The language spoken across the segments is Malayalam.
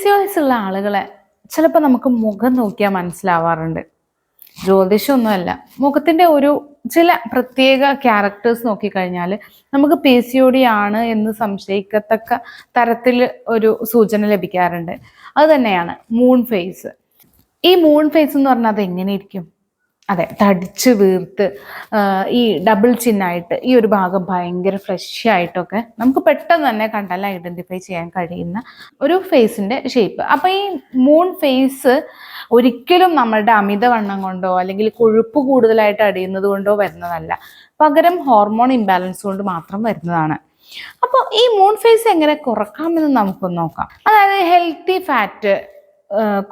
PCOS ഉള്ള ആളുകളെ ചിലപ്പോൾ നമുക്ക് മുഖം നോക്കിയാൽ മനസ്സിലാവാറുണ്ട്. ജ്യോതിഷമൊന്നുമല്ല, മുഖത്തിന്റെ ഒരു ചില പ്രത്യേക ക്യാരക്ടേഴ്സ് നോക്കിക്കഴിഞ്ഞാൽ നമുക്ക് PCOD ആണ് എന്ന് സംശയിക്കത്തക്ക തരത്തിൽ ഒരു സൂചന ലഭിക്കാറുണ്ട്. അത് തന്നെയാണ് മൂൺ ഫേസ്. ഈ മൂൺ ഫേസ് എന്ന് പറഞ്ഞാൽ അത് എങ്ങനെയിരിക്കും? അതെ, തടിച്ച് വീർത്ത് ഈ ഡബിൾ ചിന്നായിട്ട് ഈ ഒരു ഭാഗം ഭയങ്കര ഫ്രഷ് ആയിട്ടൊക്കെ നമുക്ക് പെട്ടെന്ന് തന്നെ കണ്ടാൽ ഐഡന്റിഫൈ ചെയ്യാൻ കഴിയുന്ന ഒരു ഫേസിന്റെ ഷേപ്പ്. അപ്പൊ ഈ മൂൺ ഫേസ് ഒരിക്കലും നമ്മളുടെ അമിതവണ്ണം കൊണ്ടോ അല്ലെങ്കിൽ കൊഴുപ്പ് കൂടുതലായിട്ട് അടിയുന്നത് കൊണ്ടോ വരുന്നതല്ല, പകരം ഹോർമോൺ ഇംബാലൻസ് കൊണ്ട് മാത്രം വരുന്നതാണ്. അപ്പോൾ ഈ മൂൺ ഫേസ് എങ്ങനെ കുറക്കാമെന്ന് നമുക്കൊന്ന് നോക്കാം. അതായത് ഹെൽത്തി ഫാറ്റ്,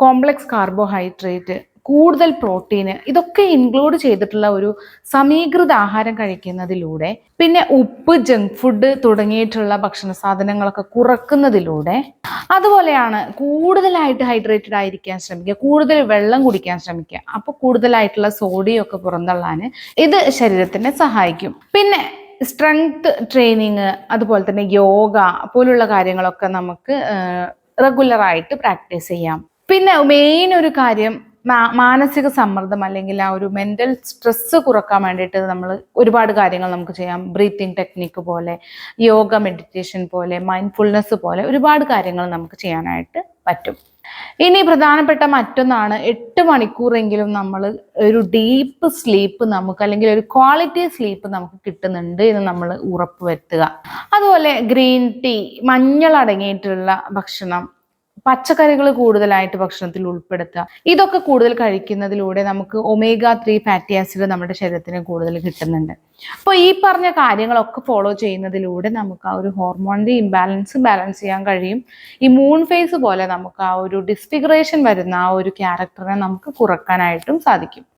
കോംപ്ലക്സ് കാർബോഹൈഡ്രേറ്റ്, കൂടുതൽ പ്രോട്ടീന്, ഇതൊക്കെ ഇൻക്ലൂഡ് ചെയ്തിട്ടുള്ള ഒരു സമീകൃത ആഹാരം കഴിക്കുന്നതിലൂടെ, പിന്നെ ഉപ്പ്, ജങ്ക് ഫുഡ് തുടങ്ങിയിട്ടുള്ള ഭക്ഷണ സാധനങ്ങളൊക്കെ കുറക്കുന്നതിലൂടെ, അതുപോലെയാണ് കൂടുതലായിട്ട് ഹൈഡ്രേറ്റഡ് ആയിരിക്കാൻ ശ്രമിക്കുക, കൂടുതൽ വെള്ളം കുടിക്കാൻ ശ്രമിക്കുക. അപ്പോൾ കൂടുതലായിട്ടുള്ള സോഡിയം ഒക്കെ പുറന്തള്ളാൻ ഇത് ശരീരത്തിനെ സഹായിക്കും. പിന്നെ സ്ട്രെങ്ത് ട്രെയിനിങ്, അതുപോലെ തന്നെ യോഗ പോലുള്ള കാര്യങ്ങളൊക്കെ നമുക്ക് റെഗുലറായിട്ട് പ്രാക്ടീസ് ചെയ്യാം. പിന്നെ മെയിൻ ഒരു കാര്യം, മാനസിക സമ്മർദ്ദം അല്ലെങ്കിൽ ആ ഒരു മെന്റൽ സ്ട്രെസ് കുറക്കാൻ വേണ്ടിയിട്ട് നമ്മൾ ഒരുപാട് കാര്യങ്ങൾ നമുക്ക് ചെയ്യാം. ബ്രീത്തിങ് ടെക്നിക്ക് പോലെ, യോഗ, മെഡിറ്റേഷൻ പോലെ, മൈൻഡ്ഫുൾനെസ് പോലെ ഒരുപാട് കാര്യങ്ങൾ നമുക്ക് ചെയ്യാനായിട്ട് പറ്റും. ഇനി പ്രധാനപ്പെട്ട മറ്റൊന്നാണ്, 8 മണിക്കൂറെങ്കിലും നമ്മൾ ഒരു ഡീപ്പ് സ്ലീപ്പ് നമുക്ക്, അല്ലെങ്കിൽ ഒരു ക്വാളിറ്റി സ്ലീപ്പ് നമുക്ക് കിട്ടുന്നുണ്ട് എന്ന് നമ്മൾ ഉറപ്പ് വരുത്തുക. അതുപോലെ ഗ്രീൻ ടീ, മഞ്ഞൾ അടങ്ങിയിട്ടുള്ള ഭക്ഷണം, പച്ചക്കറികൾ കൂടുതലായിട്ട് ഭക്ഷണത്തിൽ ഉൾപ്പെടുത്തുക. ഇതൊക്കെ കൂടുതൽ കഴിക്കുന്നതിലൂടെ നമുക്ക് omega-3 ഫാറ്റി ആസിഡ് നമ്മുടെ ശരീരത്തിന് കൂടുതൽ കിട്ടുന്നുണ്ട്. അപ്പോൾ ഈ പറഞ്ഞ കാര്യങ്ങളൊക്കെ ഫോളോ ചെയ്യുന്നതിലൂടെ നമുക്ക് ആ ഒരു ഹോർമോണിന്റെ ഇംബാലൻസ് ബാലൻസ് ചെയ്യാൻ കഴിയും. ഈ മൂൺ ഫേസ് പോലെ നമുക്ക് ആ ഒരു ഡിസ്ഫിഗറേഷൻ വരുന്ന ആ ഒരു ക്യാരക്ടറിനെ നമുക്ക് കുറക്കാനായിട്ടും സാധിക്കും.